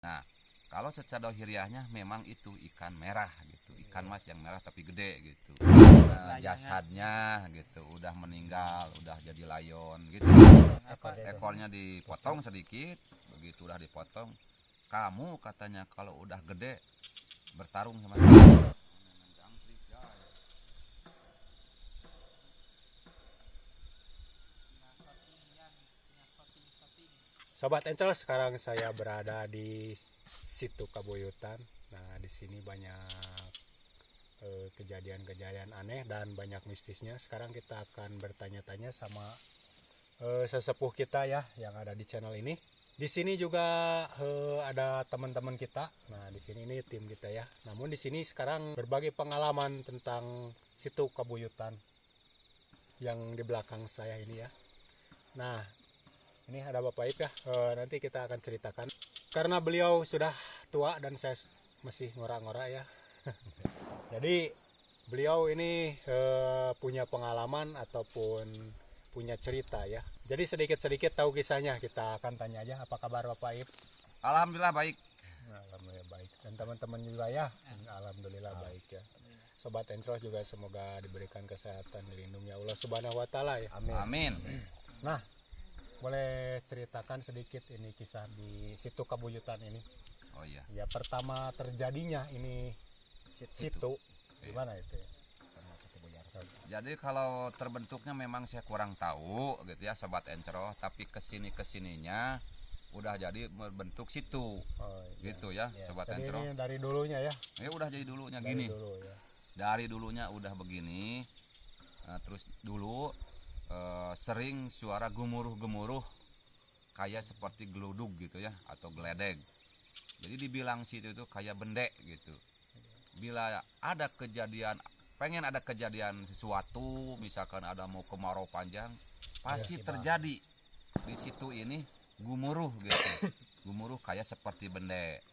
Nah, kalau secara dohiriahnya memang itu ikan merah gitu, ikan mas yang merah tapi gede gitu. Jasadnya gitu, udah meninggal, udah jadi layon gitu. Ekornya dipotong sedikit, begitu udah dipotong, kamu katanya kalau udah gede bertarung sama saya. Sobat Encol, sekarang saya berada di situ Kabuyutan. Nah, di sini banyak kejadian-kejadian aneh dan banyak mistisnya. Sekarang kita akan bertanya-tanya sama sesepuh kita ya yang ada di channel ini. Di sini juga ada teman-teman kita. Nah, di sini ini tim kita ya. Namun di sini sekarang berbagi pengalaman tentang situ Kabuyutan yang di belakang saya ini ya. Nah, ini ada Bapak Ip ya, nanti kita akan ceritakan. Karena beliau sudah tua dan saya masih ngora-ngora ya. Jadi beliau ini punya pengalaman ataupun punya cerita ya. Jadi sedikit-sedikit tahu kisahnya, kita akan tanya aja. Apa kabar Bapak Ip? Alhamdulillah baik. Alhamdulillah baik. Dan teman-teman juga ya, alhamdulillah baik ya. Sobat Encol juga semoga diberikan kesehatan, dilindungi Allah Subhanahu wa taala ya. Amin. Nah, boleh ceritakan sedikit ini kisah di situ Kabuyutan ini. Oh iya. Ya, pertama terjadinya ini situ gimana itu ya? Jadi kalau terbentuknya memang saya kurang tahu gitu ya Sobat Encro, tapi kesininya udah jadi berbentuk situ. Oh, iya. Gitu ya, Sobat Jadi Encro. ini dari dulunya ya. Ya udah jadi dulunya Dari gini. dulu ya. Dari dulunya udah begini. Nah, terus dulu sering suara gemuruh-gemuruh kayak seperti geludug gitu ya atau geledeg. Jadi dibilang situ itu kayak bendek gitu. Bila ada kejadian, pengen ada kejadian sesuatu, misalkan ada mau kemarau panjang, pasti terjadi di situ ini gumuruh gitu. Gumuruh kayak seperti bendek.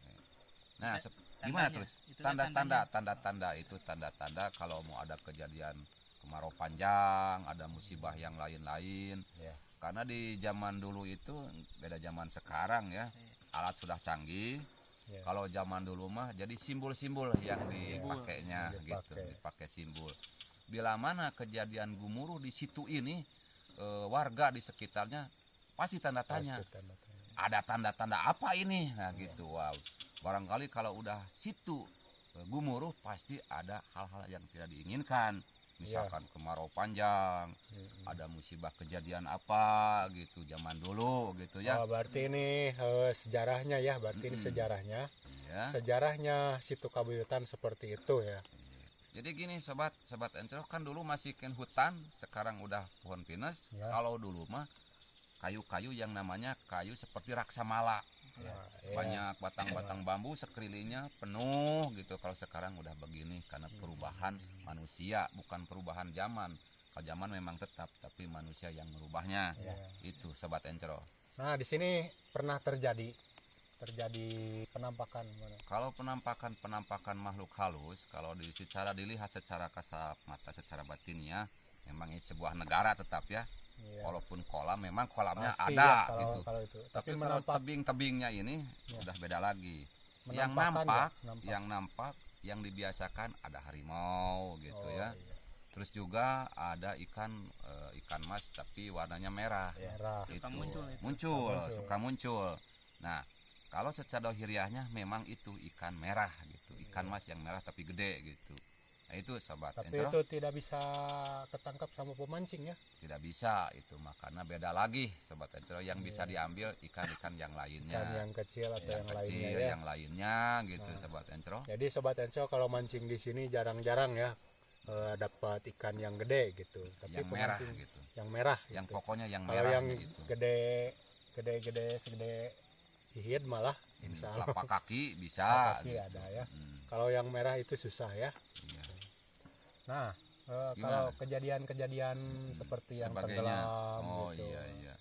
Nah, gimana terus? Tanda-tanda itu tanda-tanda kalau mau ada kejadian kemarau panjang, ada musibah yang lain-lain. Ya. Karena di zaman dulu itu beda zaman sekarang ya. Alat sudah canggih. Ya. Kalau zaman dulu mah jadi simbol-simbol yang dipakainya gitu, dipakai simbol. Bila mana kejadian gemuruh di situ ini, warga di sekitarnya pasti tanda tanya. Ada tanda-tanda apa ini? Nah gitu. Wow. Barangkali kalau udah situ gemuruh pasti ada hal-hal yang tidak diinginkan. Misalkan kemarau panjang, ada musibah kejadian apa gitu zaman dulu gitu ya. Oh, berarti ini sejarahnya ya, berarti ini sejarahnya. Iya. Sejarahnya situ Kabuyutan seperti itu ya. Jadi gini sobat Encro, kan dulu masih ken hutan, sekarang udah pohon pinus. Ya. Kalau dulu mah kayu-kayu yang namanya kayu seperti raksamala. Ya. Banyak batang-batang bambu sekelilingnya penuh gitu. Kalau sekarang udah begini karena perubahan manusia, bukan perubahan zaman. Kalau zaman memang tetap, tapi manusia yang merubahnya. Ya. Itu Sobat Encro. Nah, di sini pernah terjadi penampakan mana? Kalau penampakan makhluk halus, kalau secara dilihat secara kasat mata, secara batinnya, memang ini sebuah negara tetap ya. Ya. Walaupun kolam, memang kolamnya Pasti ada ya, gitu. kalau itu. Tapi kalau tebing-tebingnya ini udah beda lagi. Yang nampak, yang dibiasakan ada harimau gitu ya. Iya. Terus juga ada ikan mas tapi warnanya merah. Merah. Itu suka muncul. Nah, kalau secara dohiriahnya memang itu ikan merah gitu. Ikan mas yang merah tapi gede gitu. Nah itu Sobat Tapi Encro. itu tidak bisa ketangkap sama pemancing ya. Tidak bisa itu makanya beda lagi Sobat Encro, yang bisa diambil ikan-ikan yang lainnya. Ikan yang kecil atau yang lainnya kecil, ya. yang lainnya gitu Sobat Encro. Jadi Sobat Encro kalau mancing di sini jarang-jarang ya dapat ikan yang gede gitu. Tapi Yang merah pemancing gitu. yang merah. Yang gitu. pokoknya yang Kalau merah yang gitu. gede segede hihit malah insya Allah. Telapak kaki bisa. Kaki gitu. ada ya. Kalau yang merah itu susah ya. Iya. Nah, kalau kejadian-kejadian seperti yang tenggelam Oh gitu. iya.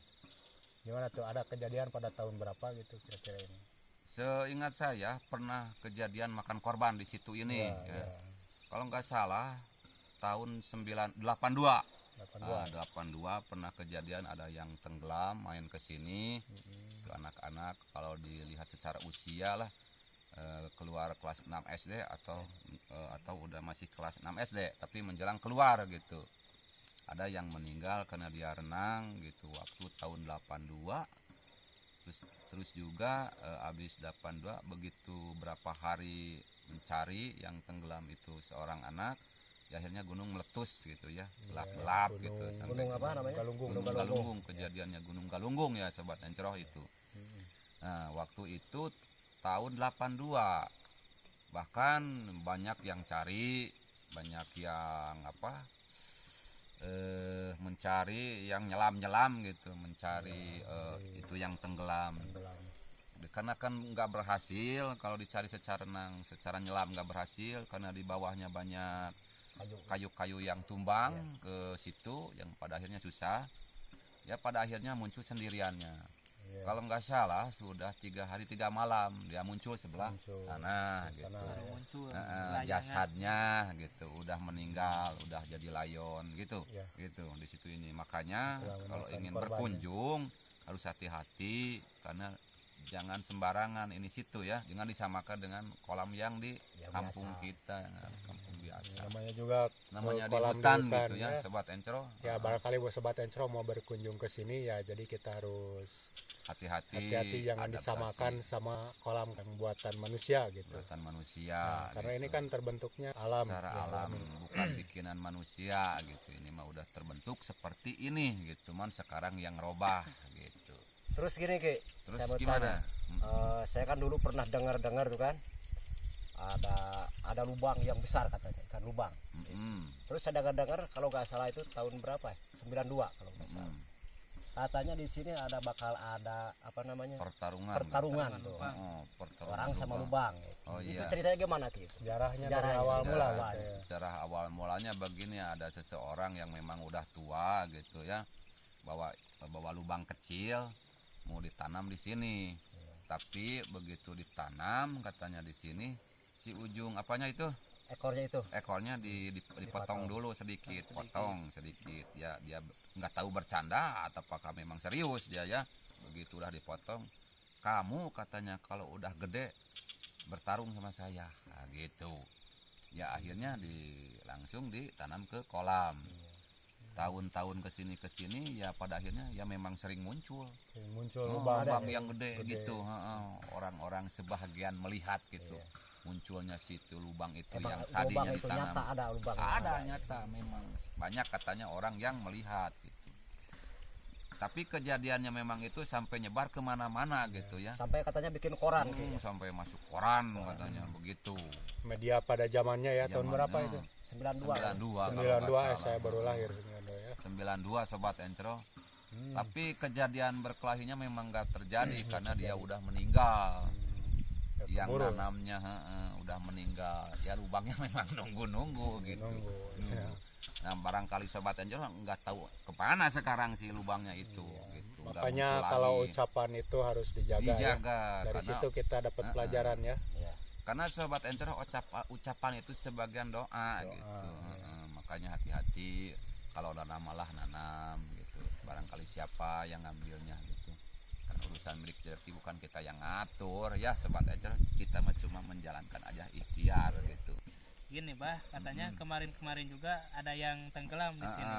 Gimana tuh? Ada kejadian pada tahun berapa gitu kira-kira ini? Seingat saya pernah kejadian makan korban di situ ini. Ya. Kalau nggak salah tahun 82. 82 pernah kejadian ada yang tenggelam main ke sini. gitu. Anak-anak kalau dilihat secara usia lah keluar kelas 6 SD atau udah masih kelas 6 SD tapi menjelang keluar gitu. Ada yang meninggal karena dia renang gitu waktu tahun 82. Terus juga habis 82 begitu berapa hari mencari yang tenggelam itu seorang anak, ya akhirnya gunung meletus gitu ya, gelap-gelap gitu sampai Gunung apa namanya? Gunung Galunggung, kejadiannya Gunung Galunggung ya Sobat Encroh itu. Nah, waktu itu tahun 82 bahkan banyak yang cari, banyak yang mencari yang nyelam gitu, mencari itu yang tenggelam. Karena kan nggak berhasil kalau dicari secara nyelam, nggak berhasil karena di bawahnya banyak kayu-kayu yang tumbang ke situ, yang pada akhirnya susah ya, pada akhirnya muncul sendiriannya. Kalau nggak salah sudah 3 hari 3 malam dia muncul sebelah sana gitu. Jasadnya gitu udah meninggal, udah jadi layon gitu gitu di situ ini. Makanya kalau ingin berkunjung harus hati-hati karena jangan sembarangan ini situ ya, jangan disamakan dengan kolam yang di kampung kita, kampung biasa. Namanya di hutan gitu ya, Sobat Encroh. Ya barangkali buat Sobat Encroh mau berkunjung ke sini ya, jadi kita harus hati-hati jangan disamakan sama kolam yang buatan manusia gitu. Buatan manusia. Karena gitu. ini kan terbentuknya alam. Secara alam, bukan bikinan manusia gitu. Ini mah udah terbentuk seperti ini gitu. Cuman sekarang yang robah gitu. Terus gini Ki, Terus saya mau gimana? tanya. Saya kan dulu pernah dengar tuh kan, ada lubang yang besar katanya, kan lubang. Terus saya dengar kalau nggak salah itu tahun berapa ya? 92 kalau nggak salah. Katanya di sini bakal ada apa namanya? Pertarungan tuh. Pertarungan Orang sama lubang. Oh, itu iya. ceritanya gimana Ki? Sejarahnya dari awal mula. Secara awal mulanya begini, ada seseorang yang memang udah tua gitu ya, bawa lubang kecil mau ditanam di sini. Tapi begitu ditanam katanya di sini si ujung apanya itu? Ekornya dipotong dulu sedikit, potong sedikit. Ya dia nggak tahu bercanda atau apakah memang serius dia ya. Begitu udah dipotong, kamu katanya kalau udah gede bertarung sama saya, nah, gitu. Ya akhirnya langsung ditanam ke kolam. Tahun-tahun kesini ya pada akhirnya ya memang sering muncul lubang yang gede gitu. Orang-orang sebahagian melihat gitu. Munculnya situ lubang itu yang tadinya itu ditanam. Nyata ada lubang. Ada nyata memang banyak katanya orang yang melihat gitu. Tapi kejadiannya memang itu sampai nyebar kemana-mana gitu ya. Sampai katanya bikin koran. Sampai masuk koran katanya begitu. Media pada zamannya ya, tahun berapa itu? 92 saya baru lahir 92 Sobat Encroh. Tapi kejadian berkelahinya memang gak terjadi karena dia udah meninggal. Yang nanamnya udah meninggal ya, lubangnya memang nunggu gitu. Nah barangkali Sobat Encroh nggak tahu kemana sekarang si lubangnya itu gitu. Makanya kalau ucapan itu harus dijaga ya. Dari karena, situ kita dapat pelajaran ya. Karena Sobat Encroh ucapan itu sebagian doa gitu. Makanya hati-hati kalau nanam malah nanam gitu. Barangkali siapa yang ngambilnya gitu. Urusan milik rezeki bukan kita yang ngatur ya Sobat Encroh, kita cuma menjalankan aja ikhtiar gitu. Gini bah, katanya kemarin juga ada yang tenggelam di sini.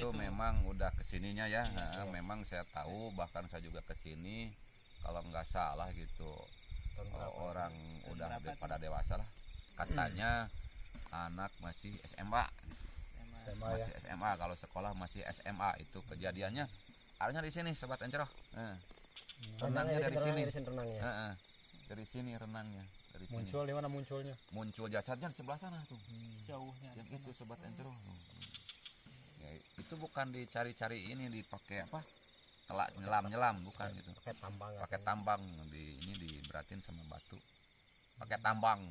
Itu memang udah kesininya ya. Memang saya tahu, bahkan saya juga kesini kalau nggak salah gitu. Orang udah pada dewasa lah. Katanya anak masih SMA. Masih SMA, kalau sekolah masih SMA itu kejadiannya. Artinya di sini Sobat Encroh. Renangnya dari sini. Dari sini renangnya. Dari Muncul di mana munculnya? Muncul jasadnya di sebelah sana tuh. Jauhnya. Yang itu Sobat Encroh. Ya, itu bukan dicari-cari ini dipakai apa? Telak nyelam bukan gitu. Pakai tambang ini diberatin sama batu. Pakai tambang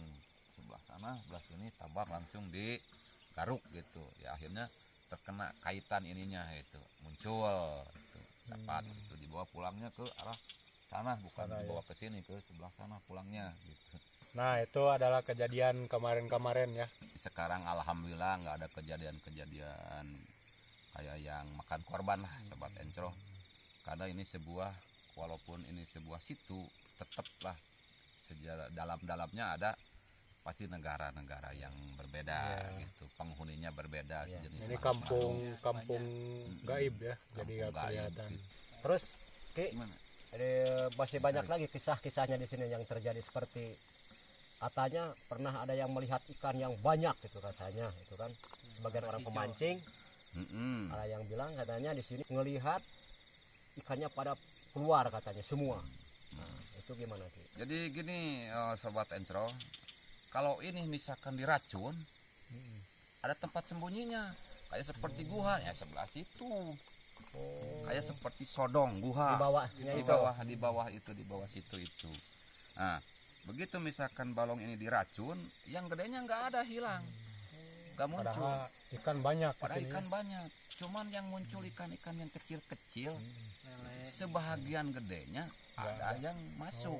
sebelah sana, sebelah sini tambang langsung digaruk gitu. Ya akhirnya terkena kaitan ininya itu muncul dapat itu dibawa pulangnya ke arah sana, bukan dibawa ke sini, ke sebelah sana pulangnya gitu. Nah itu adalah kejadian kemarin ya. Sekarang alhamdulillah nggak ada kejadian kayak yang makan korban lah Sobat Encroh, karena ini sebuah walaupun ini sebuah situ, tetaplah sejarah dalam-dalamnya ada pasti negara-negara yang berbeda Iya. gitu, penghuninya berbeda Iya. sejenis Ini makhluk-makhluk. kampung gaib ya, jadi Kampung nggak gaib, kelihatan. gitu. Terus Ki, Gimana? masih banyak lagi kisah-kisahnya di sini yang terjadi, seperti katanya pernah ada yang melihat ikan yang banyak gitu katanya, itu kan sebagian orang pemancing, Mm-mm. ada yang bilang katanya di sini ngelihat ikannya pada keluar katanya semua. Nah, itu gimana Ki? Jadi gini, sobat Encro, kalau ini misalkan diracun, ada tempat sembunyinya, kayak seperti gua ya sebelah situ, kayak seperti sodong Di guha bawahnya di itu. bawah itu, di bawah situ itu. Nah, begitu misalkan balong ini diracun, yang gedenya nggak ada, hilang, nggak muncul. Padahal ikan banyak di Padahal sini ya. ikan banyak, cuman yang muncul ikan-ikan yang kecil-kecil, Lele. sebahagian gedenya ada yang masuk.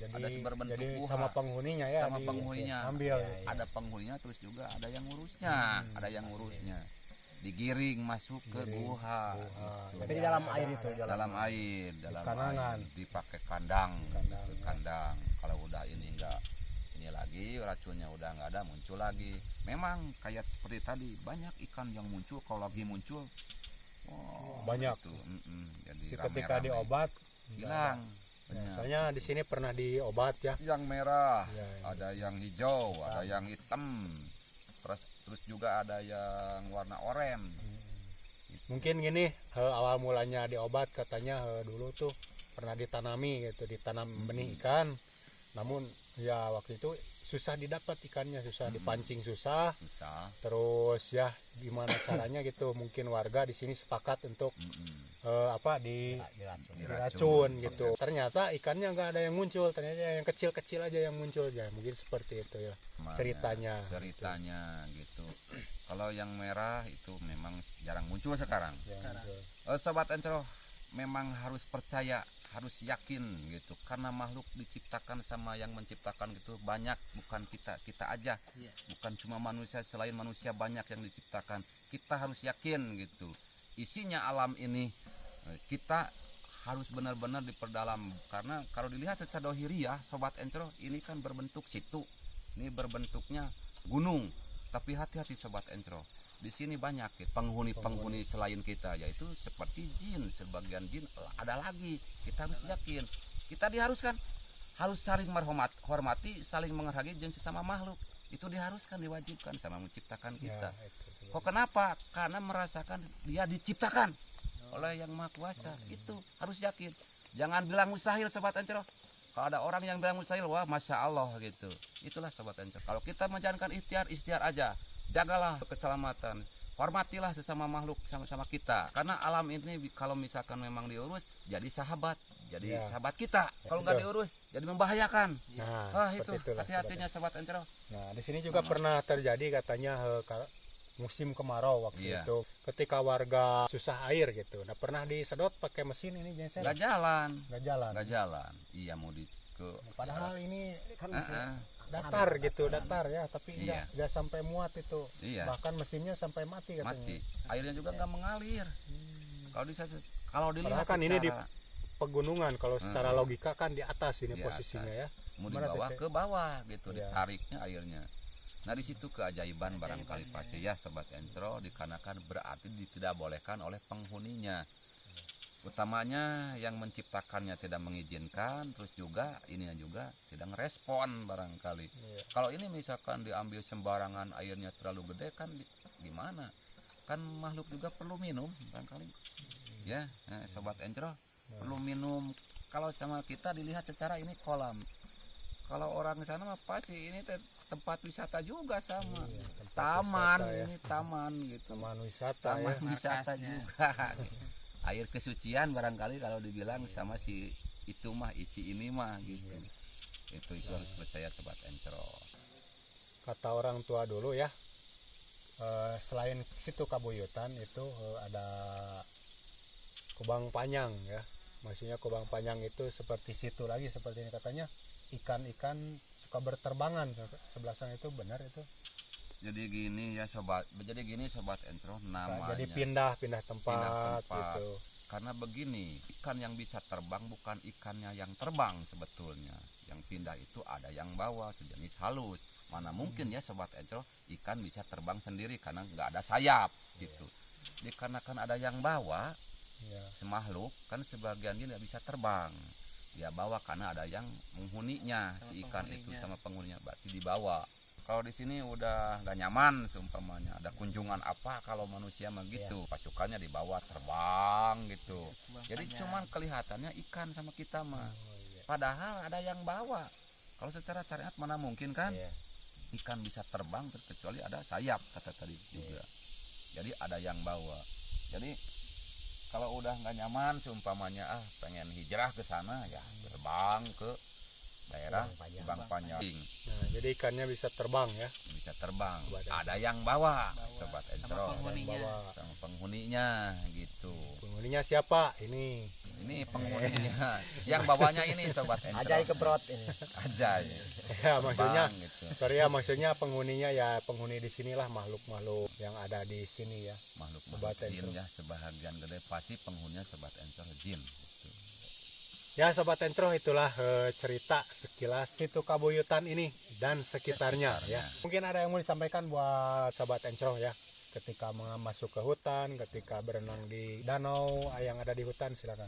Oh, Ada berbentuk jadi guha. sama penghuninya ya, Sama penghuninya. ambil. Iya, iya. Ada penghuninya, terus juga ada yang ngurusnya, ada yang ngurusnya, digiring masuk ke guha, gitu. Tapi di dalam air itu, dalam air, dalam kanangan. air, dipakai kandang, Kandang, gitu, kandang. Kalau udah ini enggak, ini lagi racunnya udah nggak ada, muncul lagi. Memang kayak seperti tadi, banyak ikan yang muncul. Kalau lagi muncul, Banyak. gitu. Jadi Jadi ketika rame-rame. diobat hilang. Ya, Banyak. soalnya di sini pernah diobat ya. Yang merah, Iya, iya. ada yang hijau, ada yang hitam, terus juga ada yang warna oranye. Mungkin gini, awal mulanya diobat katanya dulu tuh pernah ditanami gitu, ditanam benih ikan. Namun ya waktu itu susah didapat ikannya, susah dipancing, susah. Bisa. Terus ya gimana caranya gitu, mungkin warga di sini sepakat untuk diracun. diracun gitu. Ternyata ikannya nggak ada yang muncul, ternyata yang kecil-kecil aja yang muncul ya. Mungkin seperti itu ya Makanya ceritanya. gitu. Kalau yang merah itu memang jarang muncul sekarang. Ya, muncul. Sobat Encro, memang harus percaya, harus yakin gitu, karena makhluk diciptakan sama yang menciptakan gitu banyak, bukan kita aja. Iya. Bukan cuma manusia, selain manusia banyak yang diciptakan. Kita harus yakin gitu, isinya alam ini. Kita harus benar-benar diperdalam, karena kalau dilihat secara dohiriyah, Sobat Encro, ini kan berbentuk situ, ini berbentuknya gunung. Tapi hati-hati Sobat Encro, di sini banyak ya, penghuni selain kita, yaitu seperti jin. Sebagian jin ada lagi. Kita harus yakin, kita diharuskan harus saling hormati, saling menghargai jin sesama makhluk. Itu diharuskan, diwajibkan sama menciptakan kita. Ya, itu. Kok kenapa? Karena merasakan dia diciptakan oleh yang maha kuasa. Itu harus yakin. Jangan bilang mustahil Sobat Encro. Kalau ada orang yang bilang mustahil, wah masya Allah gitu. Itulah Sobat Encro. Kalau kita menjalankan ikhtiar aja, jagalah keselamatan, hormatilah sesama makhluk sama-sama kita. Karena alam ini kalau misalkan memang diurus, jadi sahabat, jadi Ya. sahabat kita. Kalau nggak betul. diurus, jadi membahayakan. Nah, Itu seperti itulah, hati-hatinya Sobat Encro. Nah, di sini juga pernah terjadi katanya musim kemarau waktu Iya. itu, ketika warga susah air gitu. Nah, pernah disedot pakai mesin ini genset. Nggak jalan, Nggak jalan. nggak jalan. Iya mau di ke. Padahal ini Kan datar gitu, datar ya, tapi Iya. nggak sampai muat itu. Iya. Bahkan mesinnya sampai mati katanya. Mati, airnya juga nggak mengalir. Kalau dilihat Padahal kan ini di secara- pegunungan, kalau secara logika kan di atas ini Di posisinya ya. mau Gimana dibawa tuh, ke bawah gitu, Iya. ditariknya airnya. Nah di situ keajaiban barangkali pasti ya Sobat Encro, dikarenakan berarti tidak bolehkan oleh penghuninya. Utamanya yang menciptakannya tidak mengizinkan, terus juga ininya juga tidak ngerespon barangkali. Iya. Kalau ini misalkan diambil sembarangan, airnya terlalu gede kan gimana? Kan makhluk juga perlu minum barangkali. Ya, Sobat Encro, perlu minum. Kalau sama kita dilihat secara ini kolam. Kalau orang ke sana mah pasti ini tempat wisata juga sama. Iya, tempat Taman wisata ya. ini taman gitu. Taman wisata Taman ya. wisata Markasnya. juga. Air kesucian barangkali kalau dibilang sama si itu mah, isi ini mah gitu. Itu harus percaya Sobat Encro. Kata orang tua dulu ya, selain situ Kabuyutan itu ada Kubang Panyang ya. Maksudnya Kubang Panyang itu seperti situ lagi, seperti ini katanya ikan-ikan suka berterbangan sebelah sana, itu benar itu. Jadi gini Sobat Encro, namanya Jadi pindah tempat, gitu. Karena begini, ikan yang bisa terbang bukan ikannya yang terbang sebetulnya. Yang pindah itu ada yang bawa sejenis halus. Mana mungkin ya Sobat Encro ikan bisa terbang sendiri karena nggak ada sayap gitu. Dikarenakan ada yang bawa, Ya. makhluk kan sebagian dia nggak bisa terbang. Dia bawa karena ada yang menghuninya si ikan itu sama penghuninya, berarti dibawa. Kalau di sini udah nggak nyaman seumpamanya ada kunjungan apa kalau manusia mah gitu, pasukannya dibawa terbang gitu. Jadi cuman kelihatannya ikan sama kita mah. Padahal ada yang bawa. Kalau secara syariat mana mungkin kan Iya. ikan bisa terbang kecuali ada sayap kata tadi juga. Jadi ada yang bawa. Jadi kalau udah nggak nyaman seumpamanya pengen hijrah ke sana ya terbang ke daerah Subang Panjang. Nah, jadi ikannya bisa terbang ya. Bisa terbang. Badan. Ada yang bawa, Sobat Encro. sama penghuninya. Sama penghuninya gitu. Penghuninya siapa? Ini. Ini penghuninya. Yang bawanya ini Sobat Encro. Ajai kebrot ini. Ajai. Ya maksudnya, Terbang, gitu. sorry ya maksudnya penghuninya ya penghuni di sinilah makhluk-makhluk yang ada di sini ya. Makhluk Sobat jin Encro. ya sebahagian gede pasti penghuninya Sobat Encro jin. Gitu. Ya Sobat Encro itulah cerita sekilas situ Kabuyutan ini dan sekitarnya ya. Mungkin ada yang mau disampaikan buat Sobat Encro ya. Ketika masuk ke hutan, ketika berenang di danau yang ada di hutan, silakan.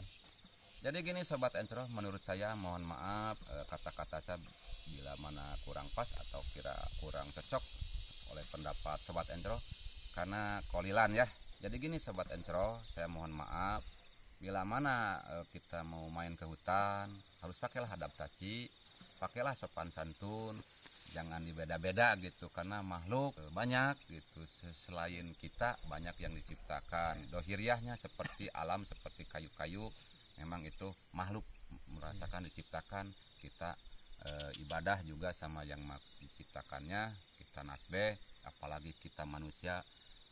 Jadi gini Sobat Encro, menurut saya mohon maaf kata-kata saya bila mana kurang pas atau kira kurang cocok oleh pendapat Sobat Encro karena kolilan ya. Jadi gini Sobat Encro, saya mohon maaf bila mana kita mau main ke hutan harus pakailah adaptasi, pakailah sopan santun, jangan dibeda-beda gitu karena makhluk banyak gitu. Selain kita banyak yang diciptakan. Dohiriahnya seperti alam, seperti kayu-kayu, memang itu makhluk merasakan diciptakan. Kita ibadah juga sama yang diciptakannya, kita nasbeh, apalagi kita manusia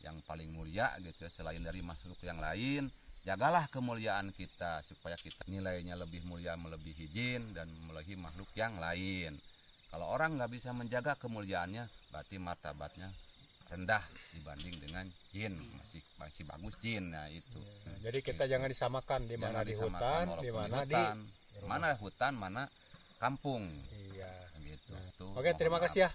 yang paling mulia gitu selain dari makhluk yang lain. Jagalah kemuliaan kita supaya kita nilainya lebih mulia melebihi jin dan melebihi makhluk yang lain. Kalau orang nggak bisa menjaga kemuliaannya, berarti martabatnya rendah dibanding dengan jin, masih bagus jin. Nah itu. Jadi kita jangan disamakan di mana Jangan di disamakan, hutan, walaupun di mana di hutan. Mana hutan, mana kampung. iya. Gitu. Nah, Tuh, Oke, terima mohon kasih ya.